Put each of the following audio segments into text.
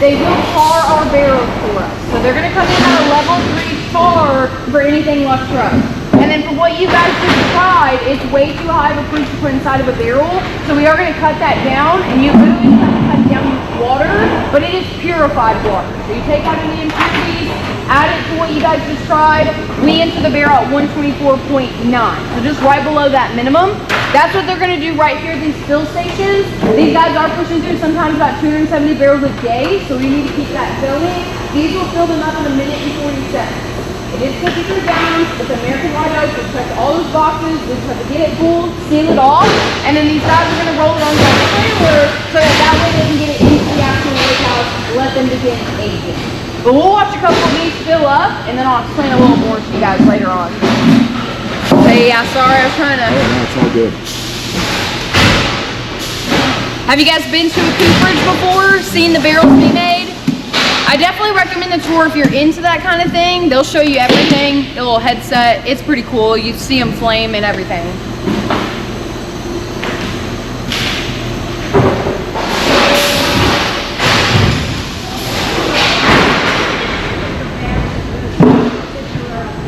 they will tar our barrels for us. So they're gonna come in at a level 3 tar for anything Lux Row. And then for what you guys just tried, it's way too high of a proof to put inside of a barrel. So we are gonna cut that down, and you literally have to cut it down with water, but it is purified water. So you take out any impurities, add it to what you guys just tried. We enter the barrel at 124.9, so just right below that minimum. That's what they're gonna do right here at these fill stations. These guys are pushing through sometimes about 270 barrels a day, so we need to keep that going. These will fill them up in 1 minute and 40 seconds. It is cookie through down, it's American white oak, we check all those boxes, we just have to get it full, seal it off, and then these guys are gonna roll it onto a trailer so that way they can get it into the actual lake house, let them begin aging. But we'll watch a couple of these fill up, and then I'll explain a little more to you guys later on. Hey, yeah, sorry, I was trying to... Oh, no, it's all good. Have you guys been to a cooperage before, seen the barrels be made? I definitely recommend the tour if you're into that kind of thing. They'll show you everything, a little headset. It's pretty cool. You see them flame and everything.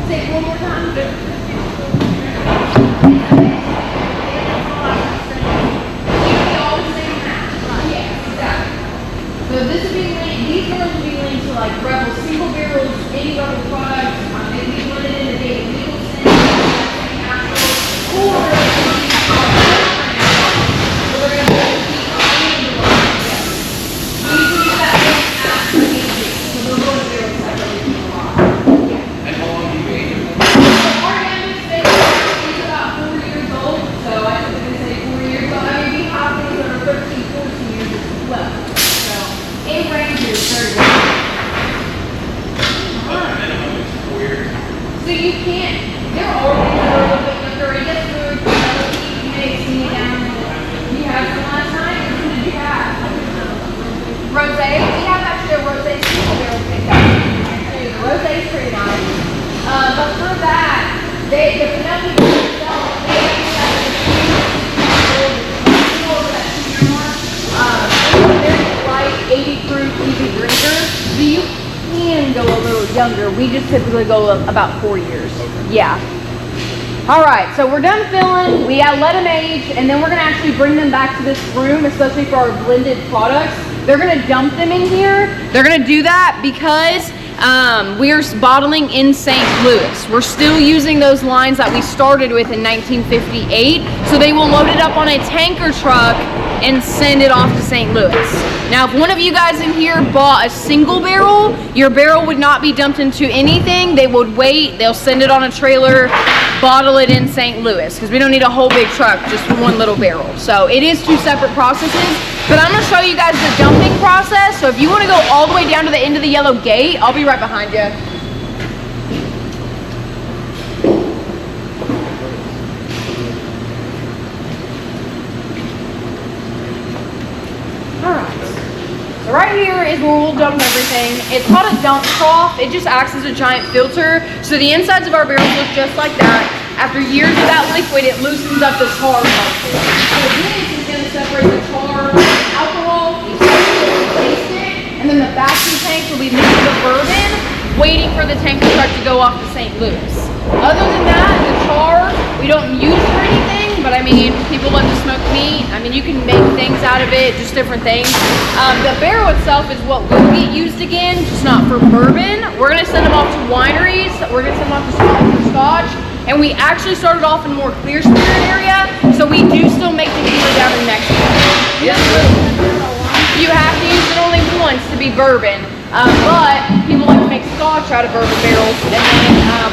Say it one more time. So this would be linked, these barrels would be linked to like Rebel single barrels, any Rebel products, they would be blended in the David Nicholson, or we're going to keep any of the ones together. We usually use that one after aging, so they'll go to barrels separately from the lot. And how long do you age them? So our average stage is about 4 years old, so I typically say 4 years old. I mean, we have things that are 13, 14 years as well. It ranges very well. So you can't, there are things that are a little bit younger. It gets good, you may see it down. You had some last night, or who did you have? Rosé, we have actually a rosé single barrel picked up. The rosé is pretty nice. But for that, the Penelope itself, they actually have a very light 80 proof easy drinker. So you can go a little younger. We just typically go about 4 years. Okay. Yeah. All right, so we're done filling. We let them age, and then we're gonna actually bring them back to this room, especially for our blended products. They're gonna dump them in here. They're gonna do that because we are bottling in St. Louis. We're still using those lines that we started with in 1958. So they will load it up on a tanker truck and send it off to St. Louis. Now, if one of you guys in here bought a single barrel, your barrel would not be dumped into anything. They would wait, they'll send it on a trailer, bottle it in St. Louis, because we don't need a whole big truck just for one little barrel. So it is 2 separate processes, but I'm gonna show you guys the dumping process. So if you wanna go all the way down to the end of the yellow gate, I'll be right behind you. So right here is where we'll dump everything. It's called a dump trough. It just acts as a giant filter. So the insides of our barrels look just like that. After years of that liquid, it loosens up the tar molecule. So this is going to separate the tar from the alcohol. We taste it. And then the vacuum tanks will be mixed with bourbon, waiting for the tanker truck to go off to St. Louis. Other than that, the tar, we don't use for anything, but I mean, people love to smoke meat. I mean, you can make things out of it, just different things. The barrel itself is what will get used again, just not for bourbon. We're gonna send them off to wineries. We're gonna send them off to Scotland for Scotch. And we actually started off in a more clear spirit area, so we do still make tequila down in Mexico. Yes. You have to use it only once to be bourbon. But people like to make scotch out of bourbon barrels, and then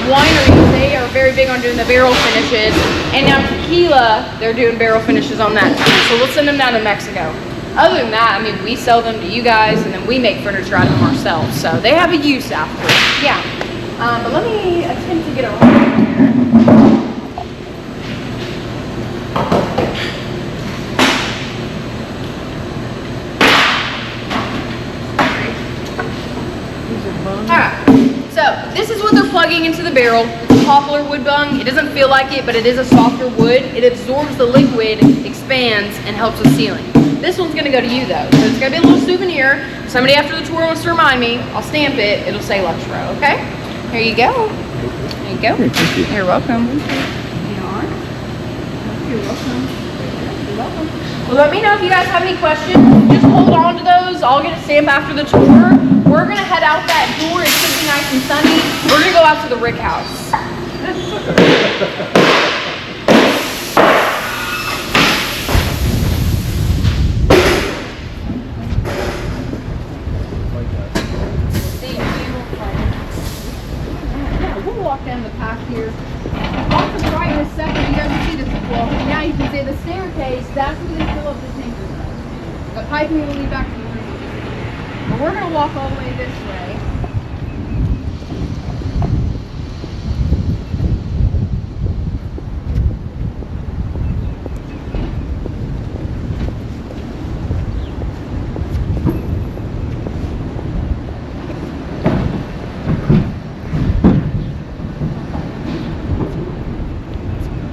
wineries, they are very big on doing the barrel finishes, and now tequila, they're doing barrel finishes on that too, so we'll send them down to Mexico. Other than that, I mean, we sell them to you guys, and then we make furniture out of them ourselves, so they have a use after. Yeah. But let me attempt to get around here. Alright, so this is what they're plugging into the barrel. It's poplar wood bung. It doesn't feel like it, but it is a softer wood. It absorbs the liquid, expands, and helps with sealing. This one's gonna go to you though. So it's gonna be a little souvenir. Somebody after the tour wants to remind me, I'll stamp it. It'll say Lux Row, okay? Here you go. There you go. Thank you. You're welcome. You're welcome. You're welcome. Well, let me know if you guys have any questions. Just hold on to those. I'll get a stamp after the tour. We're gonna head out that door. It should be nice and sunny. We're gonna go out to the Rick House. Yeah, we'll walk down the path here. Off to the right in a second, you guys can see this. Well, now you can see the staircase. That's where they fill up the tankers. The piping will lead back to the room. But we're gonna walk all the way this way.